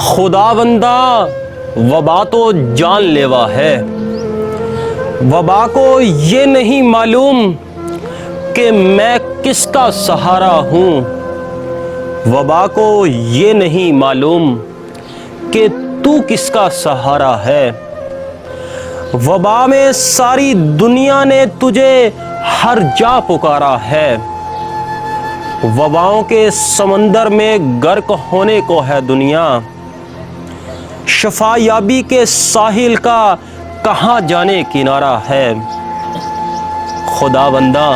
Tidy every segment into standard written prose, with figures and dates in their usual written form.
खुदावंदा वबा तो जानलेवा है। वबा को ये नहीं मालूम कि मैं किसका सहारा हूँ। वबा को ये नहीं मालूम कि तू किसका सहारा है। वबा में सारी दुनिया ने तुझे हर जा पुकारा है। वबाओं के समंदर में गर्क होने को है दुनिया। शफायाबी के साहिल का कहाँ जाने किनारा है। खुदावंदा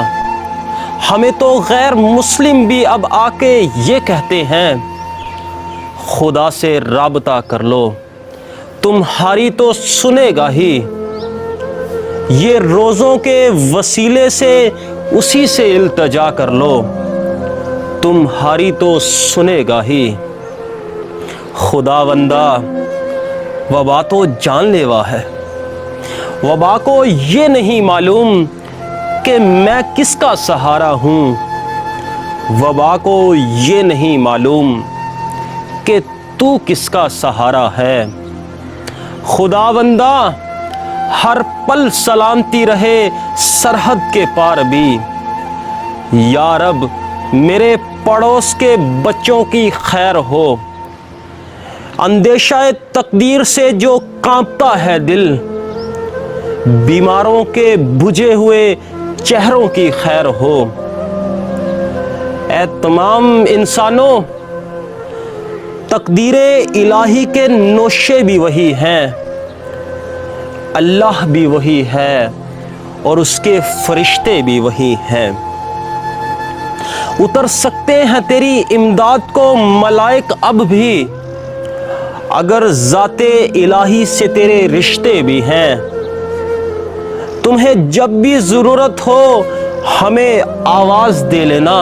हमें तो गैर मुस्लिम भी अब आके ये कहते हैं, खुदा से राबता कर लो, तुम्हारी तो सुनेगा ही। ये रोज़ों के वसीले से उसी से इल्तजा कर लो, तुम्हारी तो सुनेगा ही। खुदावंदा वबा तो जानलेवा है। वबा को ये नहीं मालूम कि मैं किसका सहारा हूँ। वबा को ये नहीं मालूम कि तू किसका सहारा है। खुदावंदा हर पल सलामती रहे सरहद के पार भी। या रब मेरे पड़ोस के बच्चों की खैर हो। अंदेशा तकदीर से जो कांपता है दिल, बीमारों के बुझे हुए चेहरों की खैर हो। ऐ तमाम इंसानों, तकदीरे इलाही के नोशे भी वही हैं, अल्लाह भी वही है और उसके फरिश्ते भी वही हैं। उतर सकते हैं तेरी इमदाद को मलाइक अब भी, अगर ज़ाते इलाही से तेरे रिश्ते भी हैं। तुम्हें जब भी ज़रूरत हो हमें आवाज़ दे लेना।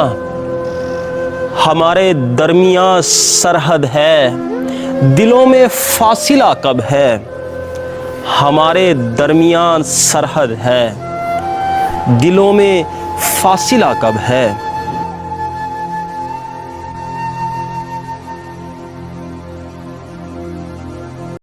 हमारे दरमियाँ सरहद है, दिलों में फासिला कब है। हमारे दरमियाँ सरहद है, दिलों में फासिला कब है।